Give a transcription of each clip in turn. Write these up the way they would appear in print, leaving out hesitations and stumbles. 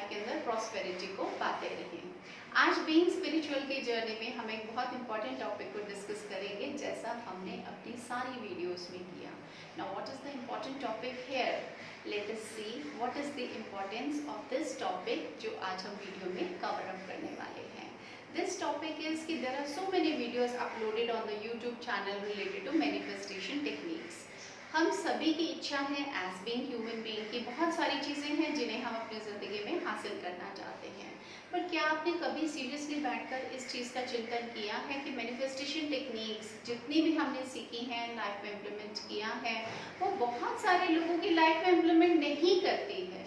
Life के अंदर prosperity को पाते रहें। आज बीइंग स्पिरिचुअल की जर्नी में हम एक बहुत इंपॉर्टेंट टॉपिक को डिस्कस करेंगे, जैसा हमने अपनी सारी वीडियोस में किया। Now what is the important topic here? Let us see what is the importance of this topic जो आज हम वीडियो में कवर अप करने वाले हैं। This topic is कि there are so many videos uploaded on the YouTube channel related to manifestation techniques. हम सभी की इच्छा है as being human being की बहुत सारी चीज़ें हैं जिन्हें हम अपनी ज़िंदगी में हासिल करना चाहते हैं, पर क्या आपने कभी सीरियसली बैठकर इस चीज़ का चिंतन किया है कि मैनिफेस्टेशन टेक्निक्स जितनी भी हमने सीखी हैं, लाइफ में इम्प्लीमेंट किया है, वो बहुत सारे लोगों की लाइफ में इम्प्लीमेंट नहीं करती है।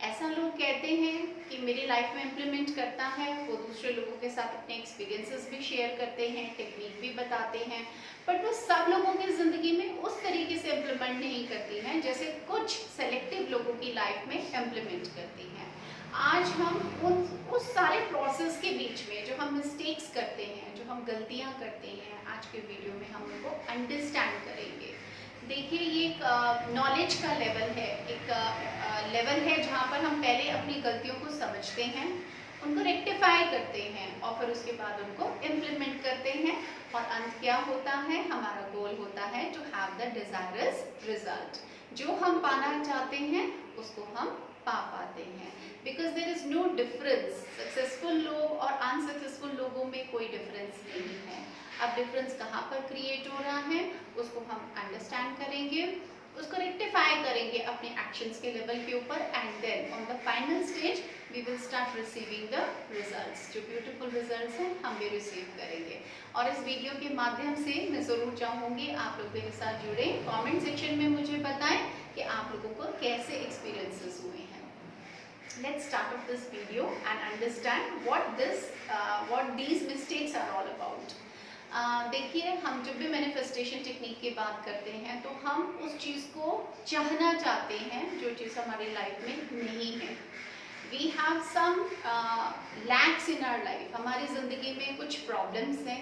ऐसा लोग कहते हैं कि मेरी लाइफ में इम्प्लीमेंट करता है, वो दूसरे लोगों के साथ अपने एक्सपीरियंसेस भी शेयर करते हैं, टेक्निक भी बताते हैं, बट वो सब लोगों की ज़िंदगी में उस तरीके से इम्प्लीमेंट नहीं करती हैं जैसे कुछ सेलेक्टिव लोगों की लाइफ में इम्प्लीमेंट करती हैं। आज हम उस सारे प्रोसेस के बीच में जो हम मिस्टेक्स करते हैं, जो हम गलतियाँ करते हैं, आज के वीडियो में हम उनको अंडरस्टैंड करेंगे। देखिए, ये एक नॉलेज का लेवल है, एक लेवल है जहाँ पर हम पहले अपनी गलतियों को समझते हैं, उनको रेक्टिफाई करते हैं और फिर उसके बाद उनको इम्प्लीमेंट करते हैं, और अंत क्या होता है? हमारा गोल होता है to have the desirous result. जो हम पाना चाहते हैं उसको हम पा पाते हैं, because there is no difference. Successful लोग और अनसक्सेसफुल लोगों में कोई डिफरेंस नहीं है। अब डिफरेंस कहाँ पर क्रिएट हो रहा है उसको हम अंडरस्टैंड करेंगे, उसको रेक्टिफाई करेंगे अपने एक्शंस के लेवल के ऊपर, and then on the final stage we will start receiving the results. जो ब्यूटीफुल रिजल्ट्स हैं हम भी रिसीव करेंगे। और इस वीडियो के माध्यम से मैं ज़रूर चाहूँगी आप लोग मेरे साथ जुड़े, कमेंट सेक्शन में मुझे बताएं कि आप लोगों को कैसे एक्सपीरियंसेस हुए हैं। Let's start off this video and understand what these mistakes are all about. देखिए, हम जब भी मैनिफेस्टेशन टेक्निक की बात करते हैं तो हम उस चीज़ को चाहना चाहते हैं जो चीज़ हमारी लाइफ में नहीं है। We have some lacks in our life. हमारी ज़िंदगी में कुछ प्रॉब्लम्स हैं,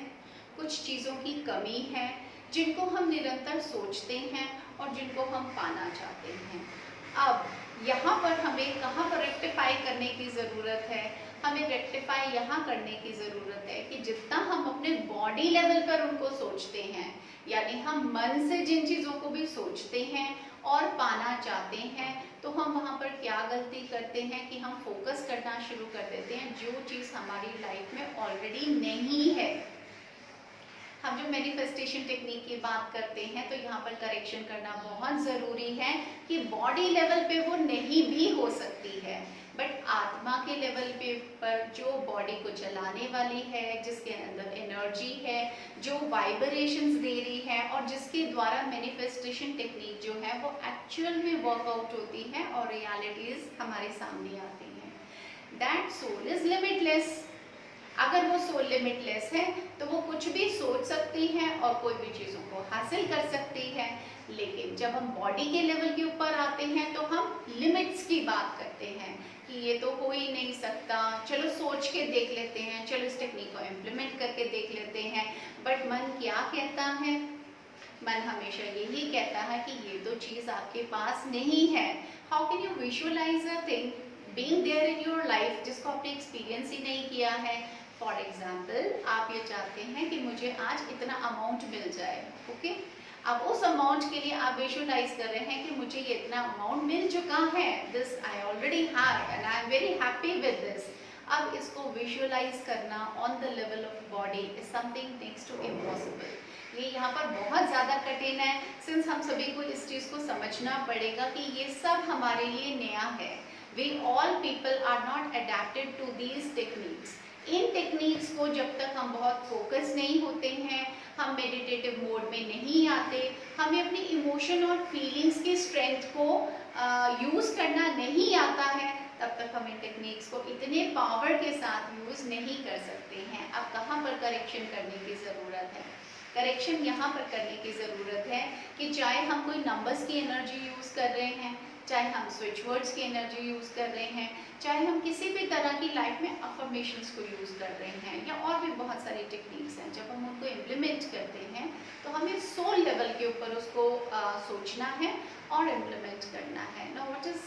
कुछ चीज़ों की कमी है जिनको हम निरंतर सोचते हैं और जिनको हम पाना चाहते हैं। अब यहाँ पर हमें कहाँ पर रेक्टिफाई करने की ज़रूरत है? हमें रेक्टिफाई यहाँ करने की ज़रूरत है कि जितना हम अपने बॉडी लेवल पर उनको सोचते हैं, यानी हम मन से जिन चीज़ों को भी सोचते हैं और पाना चाहते हैं, तो हम वहाँ पर क्या गलती करते हैं कि हम फोकस करना शुरू कर देते हैं जो चीज़ हमारी लाइफ में ऑलरेडी नहीं है। हम जो मैनिफेस्टेशन टेक्निक की बात करते हैं तो यहाँ पर करेक्शन करना बहुत ज़रूरी है कि बॉडी लेवल पे वो नहीं भी हो सकती है, बट आत्मा के लेवल पे पर जो बॉडी को चलाने वाली है, जिसके अंदर एनर्जी है, जो वाइब्रेशंस दे रही है और जिसके द्वारा मैनिफेस्टेशन टेक्निक जो है वो एक्चुअल में वर्कआउट होती है और रियलिटीज़ हमारे सामने आती हैं। That soul is limitless. अगर वो सोल लिमिटलेस है तो वो कुछ भी सोच सकती है और कोई भी चीज़ों को हासिल कर सकती है, लेकिन जब हम बॉडी के लेवल के ऊपर आते हैं तो हम लिमिट्स की बात करते हैं कि ये तो हो ही नहीं सकता, चलो सोच के देख लेते हैं, चलो इस टेक्निक को इम्प्लीमेंट करके देख लेते हैं। बट मन क्या कहता है? मन हमेशा यही कहता है कि ये तो चीज़ आपके पास नहीं है। How can you visualise a thing being there in your life जिसको आपने एक्सपीरियंस ही नहीं किया है? फॉर एग्जाम्पल, आप ये चाहते हैं कि मुझे आज इतना अमाउंट मिल जाए, ओके? अब उस अमाउंट के लिए आप विजुअलाइज कर रहे हैं कि मुझे ये इतना अमाउंट मिल चुका है, this I already have and I am very happy with this. अब इसको विजुअलाइज करना on the level of body is something next to impossible. ये यहाँ पर बहुत ज़्यादा कठिन है, सिंस हम सभी को इस चीज़ को समझना पड़ेगा कि ये सब हमारे लिए नया है। We all people are not adapted to these techniques. In techniques को जब तक हम बहुत फोकस नहीं होते हैं, हम मेडिटेटिव मोड में नहीं आते, हमें अपनी इमोशन और फीलिंग्स की स्ट्रेंथ को यूज़ करना नहीं आता है, तब तक हम इन टेक्निक्स को इतने पावर के साथ यूज़ नहीं कर सकते हैं। अब कहाँ पर करेक्शन करने की ज़रूरत है? करेक्शन यहाँ पर करने की ज़रूरत है कि चाहे हम कोई नंबर्स की एनर्जी यूज़ कर रहे हैं, चाहे हम स्विच वर्ड्स की एनर्जी यूज़ कर रहे हैं, चाहे हम किसी भी तरह की लाइफ में अफर्मेशंस को यूज़ कर रहे हैं, या और भी बहुत सारी टेक्निक्स हैं। जब हम उनको इम्प्लीमेंट करते हैं तो हमें सोल लेवल के ऊपर उसको सोचना है और इम्प्लीमेंट करना है। Now what is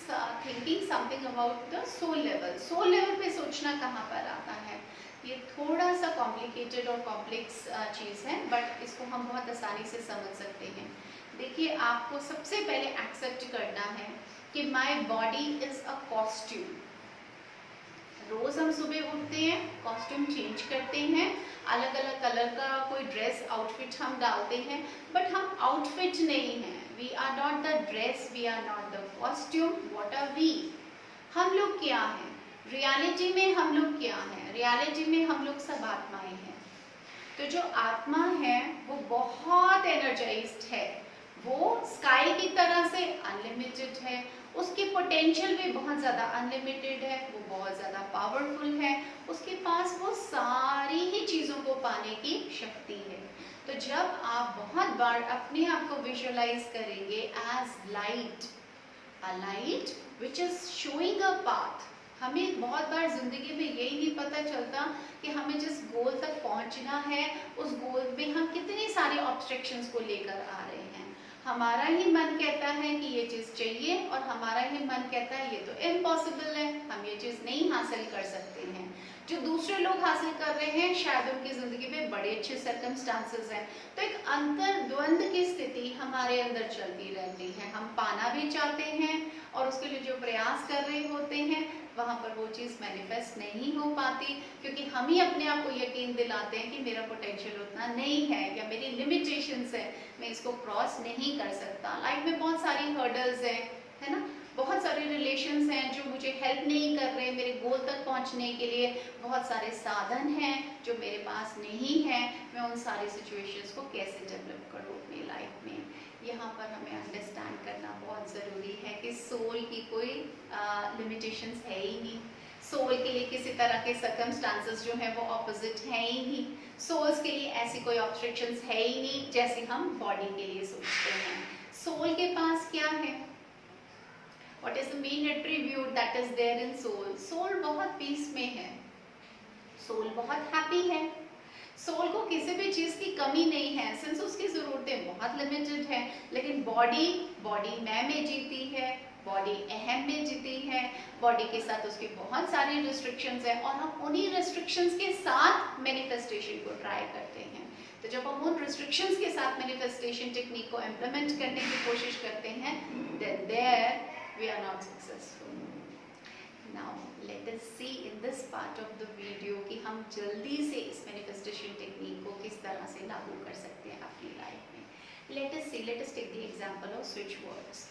thinking something about the soul level. Soul level पे सोचना कहाँ पर आता है? ये थोड़ा सा कॉम्प्लिकेटेड और कॉम्प्लेक्स चीज़ है, बट इसको हम बहुत आसानी से समझ सकते हैं। देखिए, आपको सबसे पहले एक्सेप्ट करना है कि my body is a costume. रोज हम सुबह उठते हैं, कॉस्ट्यूम चेंज करते हैं, अलग अलग कलर का कोई ड्रेस आउटफिट हम डालते हैं, बट हम आउटफिट नहीं हैं। We are not the dress, we are not the costume, what are we? हम लोग क्या हैं? रियलिटी में हम लोग क्या हैं? रियलिटी में हम लोग सब आत्माएं हैं। तो जो आत्मा है वो बहुत एनर्जाइज्ड है, वो स्काई की तरह से अनलिमिटेड है, उसकी पोटेंशियल भी बहुत ज़्यादा अनलिमिटेड है, वो बहुत ज़्यादा पावरफुल है, उसके पास वो सारी ही चीज़ों को पाने की शक्ति है। तो जब आप बहुत बार अपने आप को विजुअलाइज करेंगे as light, a light which is showing a path. हमें बहुत बार जिंदगी में यही नहीं पता चलता कि हमें जिस गोल तक पहुंचना है उस गोल में हम कितने सारे ऑब्स्ट्रक्शंस को लेकर आ रहे हैं। हमारा ही मन कहता है कि ये चीज़ चाहिए, और हमारा ही मन कहता है ये तो इम्पॉसिबल है, हम ये चीज़ नहीं हासिल कर सकते हैं। जो दूसरे लोग हासिल कर रहे हैं शायद उनकी ज़िंदगी में बड़े अच्छे सर्कमस्टांसेस हैं। तो एक अंतर द्वंद की स्थिति हमारे अंदर चलती रहती है। हम पाना भी चाहते हैं और उसके लिए जो प्रयास कर रहे होते हैं वहाँ पर वो चीज़ मैनिफेस्ट नहीं हो पाती, क्योंकि हम ही अपने आप को यकीन दिलाते हैं कि मेरा पोटेंशियल उतना नहीं है, या मेरी लिमिटेशंस है, मैं इसको क्रॉस नहीं कर सकता। लाइफ में बहुत सारी हर्डल्स है ना, बहुत सारे रिलेशंस हैं जो मुझे हेल्प नहीं कर रहे, मेरे गोल तक पहुंचने के लिए बहुत सारे साधन हैं जो मेरे पास नहीं है। मैं उन सारी सिचुएशंस को कैसे डेवलप करूँ अपनी लाइफ में? यहाँ पर हमें अंडरस्टैंड करना बहुत ज़रूरी है कि सोल की कोई लिमिटेशंस है ही नहीं। सोल के लिए किसी तरह के सर्कमस्टांसेस जो हैं वो ऑपोजिट हैं ही नहीं। सोल्स के लिए ऐसी कोई ऑब्स्ट्रक्शंस है ही नहीं जैसे हम बॉडी के लिए सोचते हैं। सोल के पास क्या है? What is the main attribute that is there in soul? Soul बहुत पीस में है, सोल बहुत हैप्पी है, सोल को किसी भी चीज़ की कमी नहीं है, सिंस उसकी ज़रूरतें बहुत लिमिटेड है। लेकिन बॉडी मैं में जीती है, बॉडी अहम में जीती है, बॉडी के साथ उसकी बहुत सारी रिस्ट्रिक्शंस हैं, और हम उन्हीं रिस्ट्रिक्शंस के साथ मैनिफेस्टेशन को ट्राई करते हैं। तो जब हम उन रिस्ट्रिक्शंस के साथ मैनिफेस्टेशन टेक्निक को इम्प्लीमेंट करने की कोशिश करते हैं, then there we are not successful. Now let us see in this part of the video कि हम जल्दी से इस मैनिफेस्टेशन टेक्निक को किस तरह से लागू कर सकते हैं अपनी लाइफ में। let us take the example of switch words.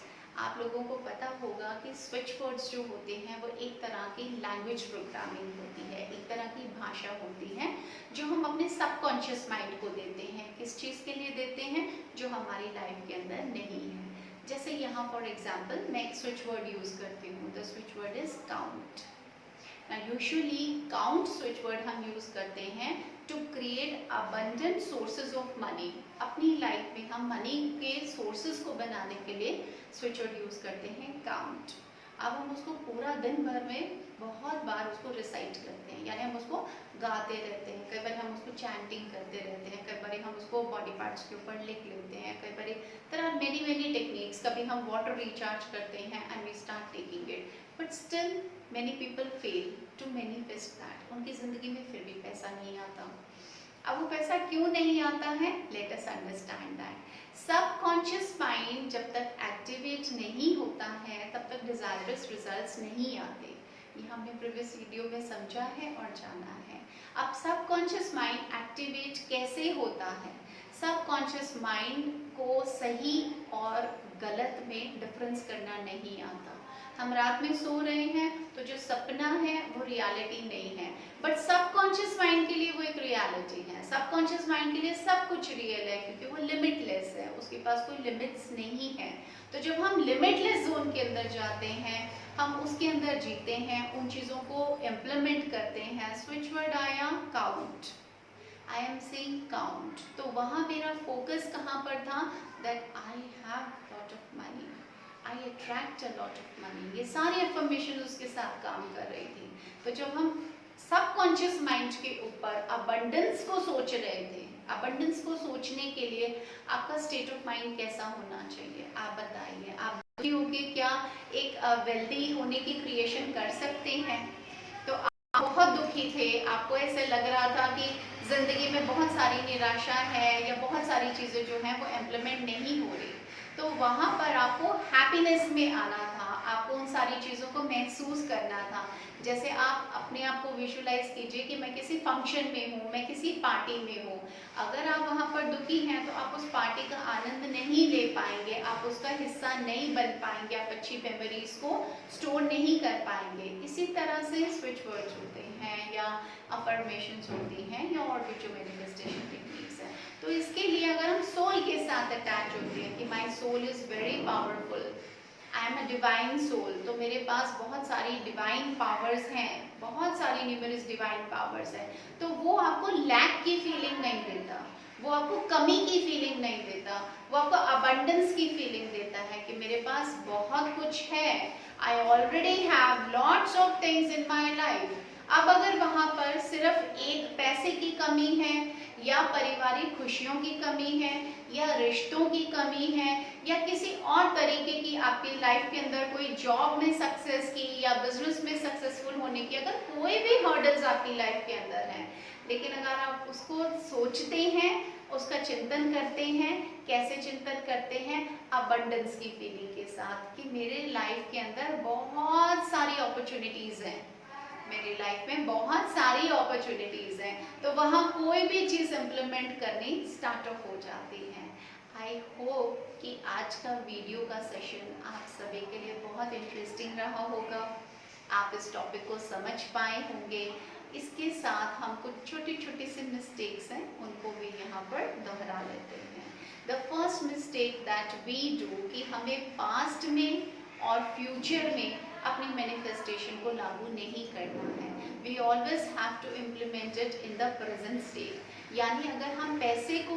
आप लोगों को पता होगा कि स्विच वर्ड्स जो होते हैं वो एक तरह की लैंग्वेज प्रोग्रामिंग होती है, एक तरह की भाषा होती है जो हम अपने सबकॉन्शियस माइंड को देते हैं। किस चीज़ के लिए देते हैं? जो हमारी लाइफ के अंदर नहीं है। जैसे यहाँ फॉर एग्जाम्पल मैं एक स्विच वर्ड यूज़ करती हूँ, the switch word is count. Usually count switch word हम यूज़ करते हैं to create abundant sources of money. अपनी लाइफ में हम मनी के सोर्सेज को बनाने के लिए स्विच वर्ड यूज़ करते हैं काउंट। अब हम उसको पूरा दिन भर में बहुत बार उसको रिसाइट करते हैं, यानी हम उसको गाते रहते हैं। कई बार हम उसको चैंटिंग करते रहते हैं, कई बार हम उसको बॉडी पार्ट्स के ऊपर लिख लेते हैं, कई बार तरह मेनी टेक्निक्स। कभी हम वाटर रिचार्ज करते हैं and we start taking it, but still many people fail to manifest that. उनकी ज़िंदगी में फिर भी पैसा नहीं आता। अब वो पैसा क्यों नहीं आता है? Let us understand that. Subconscious mind जब तक एक्टिवेट नहीं होता है तब तक डिजायरस रिजल्ट्स नहीं आते। ये हमने प्रीवियस वीडियो में समझा है और जाना है। अब सबकॉन्शियस माइंड एक्टिवेट कैसे होता है? सबकॉन्शियस माइंड को सही और गलत में डिफरेंस करना नहीं आता। हम रात में सो रहे हैं तो जो सपना है वो रियलिटी नहीं है, बट सबकॉन्शियस माइंड के लिए वो एक रियलिटी है। सबकॉन्शियस माइंड के लिए सब कुछ रियल है क्योंकि वो लिमिटलेस है, उसके पास कोई लिमिट्स नहीं है। तो जब हम लिमिटलेस जोन के अंदर जाते हैं, हम उसके अंदर जीते हैं, उन चीज़ों को इम्प्लीमेंट करते हैं। स्विच वर्ड आया count, I am saying count. तो वहाँ मेरा फोकस कहाँ पर था? That I have lot of money, I attract a lot of money. ये सारी अफर्मेशन उसके साथ काम कर रही थी। तो जब हम सबकॉन्शियस माइंड के ऊपर अबंडेंस को सोच रहे थे, अबंडेंस को सोचने के लिए आपका स्टेट ऑफ माइंड कैसा होना चाहिए, आप बताइए। आप दुखी होके क्या एक वेल्दी होने की क्रिएशन कर सकते हैं? तो आप बहुत दुखी थे, आपको ऐसे लग रहा था कि जिंदगी में बहुत सारी निराशा है या बहुत सारी चीजें जो हैं वो इम्प्लीमेंट नहीं हो रही, तो वहां पर आपको हैप्पीनेस में आना था, आपको उन सारी चीज़ों को महसूस करना था। जैसे आप अपने आप को विजुलाइज कीजिए कि मैं किसी फंक्शन में हूँ, मैं किसी पार्टी में हूँ। अगर आप वहाँ पर दुखी हैं तो आप उस पार्टी का आनंद नहीं ले पाएंगे, आप उसका हिस्सा नहीं बन पाएंगे, आप अच्छी मेमोरीज को स्टोर नहीं कर पाएंगे। इसी तरह से स्विच वर्ड्स होते हैं या अफर्मेशंस होती हैं या और भी जो मैनिफेस्टेशन टेक्निक्स हैं। तो इसके लिए अगर हम सोल के साथ अटैच होते हैं कि my soul is very powerful, I am a divine soul, तो मेरे पास बहुत सारी डिवाइन पावर्स हैं, बहुत सारी न्यूमरस डिवाइन पावर्स हैं, तो वो आपको लैक की फीलिंग नहीं देता, वो आपको कमी की फीलिंग नहीं देता, वो आपको अबंडेंस की फीलिंग देता है कि मेरे पास बहुत कुछ है, आई already have lots of things in my life. अब अगर वहाँ पर सिर्फ एक पैसे की कमी है या पारिवारिक खुशियों की कमी है या रिश्तों की कमी है या किसी और तरीके की आपकी लाइफ के अंदर कोई जॉब में सक्सेस की या बिजनेस में सक्सेसफुल होने की, अगर कोई भी हर्डल्स आपकी लाइफ के अंदर हैं, लेकिन अगर आप उसको सोचते हैं, उसका चिंतन करते हैं, कैसे चिंतन करते हैं? अबंडेंस की फीलिंग के साथ कि मेरे लाइफ के अंदर बहुत सारी अपॉर्चुनिटीज हैं, मेरी लाइफ में बहुत सारी अपॉर्चुनिटीज हैं, तो वहाँ कोई भी चीज़ इम्प्लीमेंट करनी स्टार्ट ऑफ हो जाती है। आई होप कि आज का वीडियो का सेशन आप सभी के लिए बहुत इंटरेस्टिंग रहा होगा, आप इस टॉपिक को समझ पाए होंगे। इसके साथ हम कुछ छोटी छोटी सी मिस्टेक्स हैं उनको भी यहाँ पर दोहरा लेते हैं। The first mistake that we do कि हमें पास्ट में और फ्यूचर में अपनी मैनिफेस्टेशन को लागू नहीं करना है। We always have to implement it in the present state. यानी अगर हम पैसे को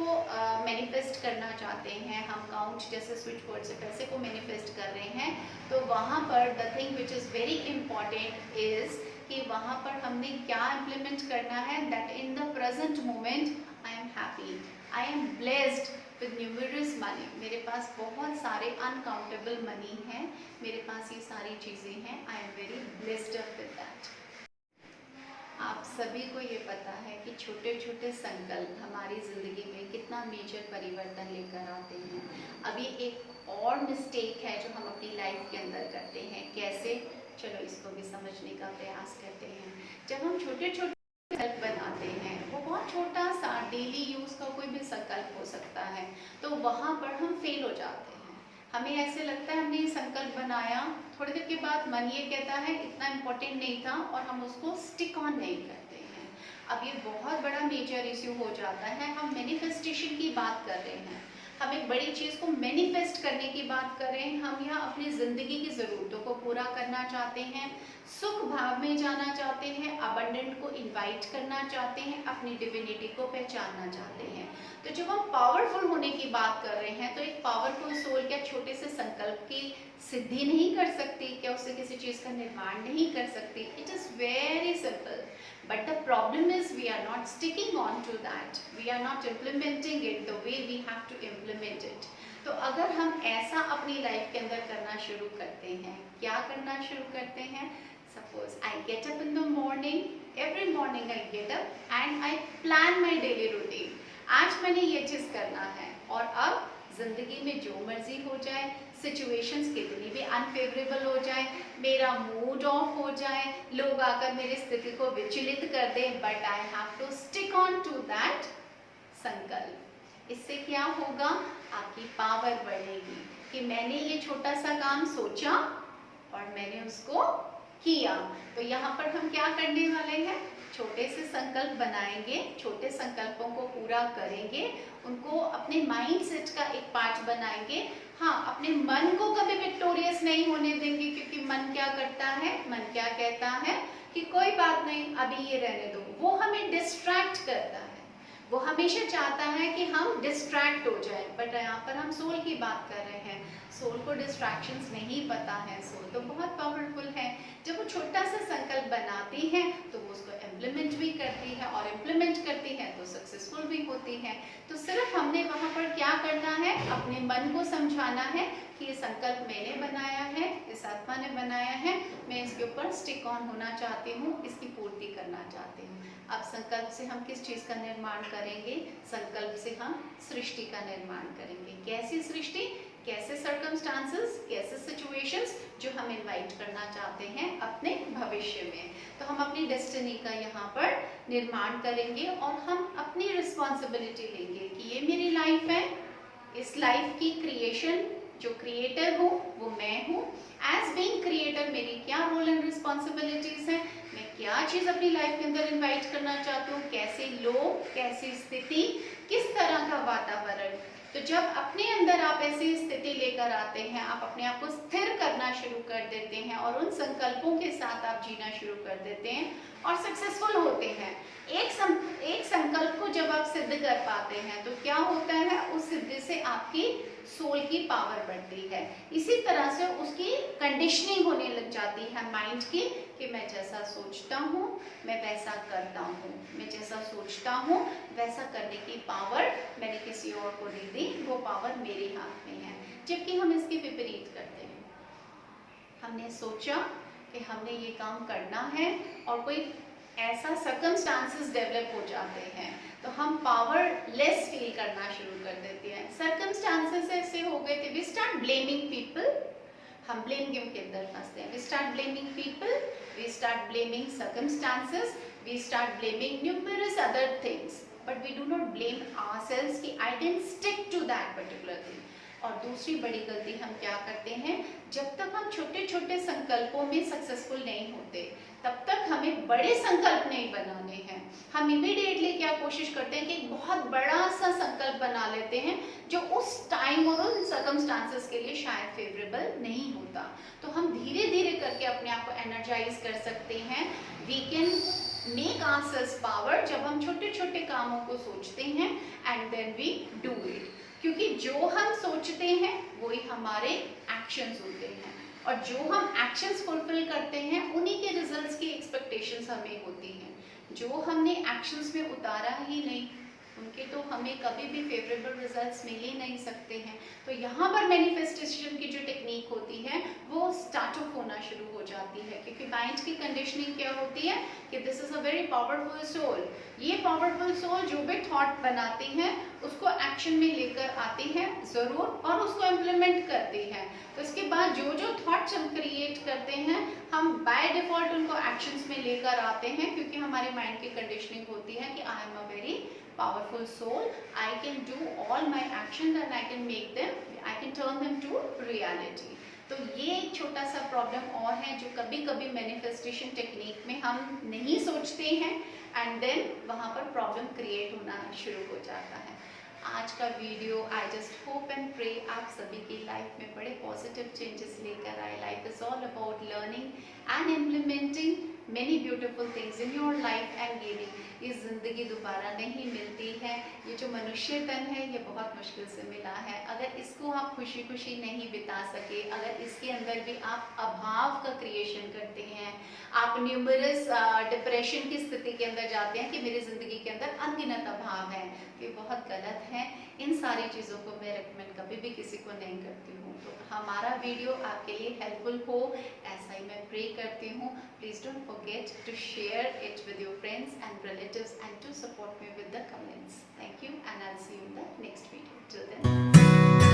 मैनिफेस्ट करना चाहते हैं, हम काउंट जैसे स्विच वर्ड से पैसे को मैनिफेस्ट कर रहे हैं, तो वहाँ पर the thing which is very important is कि वहाँ पर हमने क्या इम्प्लीमेंट करना है, that in the present moment I am happy, I am blessed with numerous money, मेरे पास बहुत सारे अनकाउंटेबल मनी हैं, मेरे पास ये सारी चीज़ें हैं, आई am very blessed with that. आप सभी को ये पता है कि छोटे छोटे संकल्प हमारी ज़िंदगी में कितना मेजर परिवर्तन लेकर आते हैं। अभी एक और मिस्टेक है जो हम अपनी लाइफ के अंदर करते हैं, कैसे? चलो इसको भी समझने का प्रयास करते हैं। जब हम छोटे छोटे संकल्प बनाते हैं, वो बहुत छोटा सा डेली यूज़ का कोई भी संकल्प हो सकता है, तो वहाँ पर हम फेल हो जाते हैं। हमें ऐसे लगता है हमने ये संकल्प बनाया, थोड़ी देर के बाद मन ये कहता है इतना इम्पोर्टेंट नहीं था और हम उसको स्टिक ऑन नहीं करते हैं। अब ये बहुत बड़ा मेजर इश्यू हो जाता है। हम मैनिफेस्टेशन की बात कर रहे हैं, हम एक बड़ी चीज़ को मैनिफेस्ट करने की बात करें, हम यहाँ अपनी ज़िंदगी की ज़रूरतों को पूरा करना चाहते हैं, सुख भाव में जाना चाहते हैं, अबंडेंट को इनवाइट करना चाहते हैं, अपनी डिविनिटी को पहचानना चाहते हैं। तो जब हम पावरफुल होने की बात कर रहे हैं, तो एक पावरफुल सोल क्या छोटे से संकल्प की सिद्धि नहीं कर सकती? क्या उससे किसी चीज़ का निर्माण नहीं कर सकती? It is very simple, but the problem is we are not sticking on to that, we are not implementing it the way we have to implement it। तो अगर हम ऐसा अपनी लाइफ के अंदर करना शुरू करते हैं, क्या करना शुरू करते हैं? Suppose I get up in the morning, every morning I get up and I plan my daily routine। आज मैंने ये चीज़ करना है और अब ज़िंदगी में जो मर्जी हो जाए, सिचुएशंस कितनी भी अनफेवरेबल हो जाए, मेरा मूड ऑफ हो जाए, लोग आकर मेरी स्थिति को विचलित कर दें, but I have to stick on to that संकल्प। इससे क्या होगा? आपकी पावर बढ़ेगी कि मैंने ये छोटा सा काम सोचा और मैंने उसको किया। तो यहाँ पर हम क्या करने वाले हैं? छोटे से संकल्प बनाएंगे, छोटे संकल्पों को पूरा करेंगे, उनको अपने माइंड सेट का एक पार्ट बनाएंगे। हाँ, अपने मन को कभी विक्टोरियस नहीं होने देंगे, क्योंकि मन क्या करता है, मन क्या कहता है कि कोई बात नहीं, अभी ये रहने दो। वो हमें डिस्ट्रैक्ट करता है, वो हमेशा चाहता है कि हम डिस्ट्रैक्ट हो जाए, बट यहाँ पर हम सोल की बात कर रहे हैं। सोल को डिस्ट्रैक्शंस नहीं पता है, सोल तो बहुत पावरफुल है। जब वो छोटा सा संकल्प बनाती है तो वो उसको इम्प्लीमेंट भी करती है, और इम्प्लीमेंट करती है तो सक्सेसफुल भी होती है। तो सिर्फ हमने वहाँ पर क्या करना है, अपने मन को समझाना है कि ये संकल्प मैंने बनाया है, इस आत्मा ने बनाया है, मैं इसके ऊपर स्टिक ऑन होना चाहती हूँ, इसकी पूर्ति करना चाहती हूँ। अब संकल्प से हम किस चीज़ का निर्माण करेंगे? संकल्प से हम सृष्टि का निर्माण करेंगे। कैसी सृष्टि? कैसे सर्कमस्टांसेस, कैसे सिचुएशंस जो हम इनवाइट करना चाहते हैं अपने भविष्य में। तो हम अपनी डेस्टिनी का यहाँ पर निर्माण करेंगे और हम अपनी रिस्पॉन्सिबिलिटी लेंगे कि ये मेरी लाइफ है, इस लाइफ की क्रिएशन जो क्रिएटर हूँ वो मैं हूँ। एज बीइंग क्रिएटर मेरी क्या रोल एंड रिस्पॉन्सिबिलिटीज हैं, मैं क्या चीज़ अपनी लाइफ के अंदर इन्वाइट करना चाहती हूँ, कैसे लोग, कैसी स्थिति, किस तरह का वातावरण। तो जब अपने अंदर आप ऐसी स्थिति लेकर आते हैं, आप अपने आप को स्थिर करना शुरू कर देते हैं और उन संकल्पों के साथ आप जीना शुरू कर देते हैं और सक्सेसफुल होते हैं। एक संकल्प को जब आप सिद्ध कर पाते हैं तो क्या होता है, उस सिद्धि से आपकी सोल की पावर बढ़ती है। इसी तरह से उसकी कंडीशनिंग होने लग जाती है माइंड की कि मैं जैसा सोचता हूँ मैं वैसा करता हूँ, मैं जैसा सोचता हूँ वैसा करने की पावर मैंने किसी और को नहीं दी, वो पावर मेरे हाथ में है। जबकि हम इसके विपरीत करते हैं, हमने सोचा कि हमने ये काम करना है और कोई ऐसा सर्कमस्टांसेस डेवलप हो जाते हैं तो हम पावरलेस फील करना शुरू कर देते हैं। सर्कमस्टांसेस ऐसे हो गए थे, वी स्टार्ट ब्लेमिंग पीपल, हम ब्लेम गेम के अंदर फंसते हैं। We start blaming people, we start blaming circumstances, we start blaming numerous other things, but we do not blame ourselves कि I didn't stick to that particular thing. और दूसरी बड़ी गलती हम क्या करते हैं, जब तक हम छोटे छोटे संकल्पों में सक्सेसफुल नहीं होते तब तक हमें बड़े संकल्प नहीं बनाने हैं। हम इमीडिएटली क्या कोशिश करते हैं कि एक बहुत बड़ा सा संकल्प बना लेते हैं जो उस टाइम और उन सर्कमस्टांसेस के लिए शायद फेवरेबल नहीं होता। तो हम धीरे धीरे करके अपने आप को एनर्जाइज कर सकते हैं। We can make ourselves power जब हम छोटे छोटे कामों को सोचते हैं and then we do it, क्योंकि जो हम सोचते हैं वही हमारे एक्शंस होते हैं और जो हम एक्शंस फुलफिल करते हैं उन्हीं के रिजल्ट्स की एक्सपेक्टेशंस हमें होती हैं। जो हमने एक्शंस में उतारा ही नहीं उनके तो हमें कभी भी फेवरेबल रिजल्ट्स मिल ही नहीं सकते हैं। तो यहाँ पर मैनिफेस्टेशन की जो टेक्निक होती है वो स्टार्ट ऑफ होना शुरू हो जाती है, क्योंकि माइंड की कंडीशनिंग क्या होती है कि this is a very powerful soul. ये पावरफुल सोल जो भी थॉट बनाती है उसको एक्शन में लेकर आती है ज़रूर और उसको इम्प्लीमेंट करती है। तो इसके बाद जो जो थॉट्स हम क्रिएट करते हैं हम बाय डिफॉल्ट उनको एक्शंस में लेकर आते हैं, क्योंकि हमारे माइंड की कंडीशनिंग होती है कि आई am a very powerful soul, I can do all my actions and I can make them, I can turn them to reality। तो ये एक छोटा सा प्रॉब्लम और है जो कभी कभी मैनिफेस्टेशन टेक्निक में हम नहीं सोचते हैं एंड देन वहाँ पर प्रॉब्लम क्रिएट होना शुरू हो जाता है। आज का video I just hope and pray आप सभी की लाइफ में बड़े पॉजिटिव चेंजेस लेकर आए। Life is all about learning and implementing many beautiful things in your life and gaining। ये ज़िंदगी दोबारा नहीं मिलती है, ये जो मनुष्य तन है ये बहुत मुश्किल से मिला है। अगर इसको आप खुशी खुशी नहीं बिता सके, अगर इसके अंदर भी आप अभाव का क्रिएशन करते हैं, आप न्यूमरस डिप्रेशन की स्थिति के अंदर जाते हैं कि मेरी ज़िंदगी के अंदर अनगिनत अभाव है, तो ये बहुत गलत है। इन सारी चीज़ों को मैं रेकमेंड कभी भी किसी को नहीं करती हूँ। तो हमारा वीडियो आपके लिए हेल्पफुल हो ऐसा ही मैं प्रे करती हूँ। Please don't forget to share it with your friends and relatives and to support me with the comments. Thank you and I'll see you in the next video. Till then.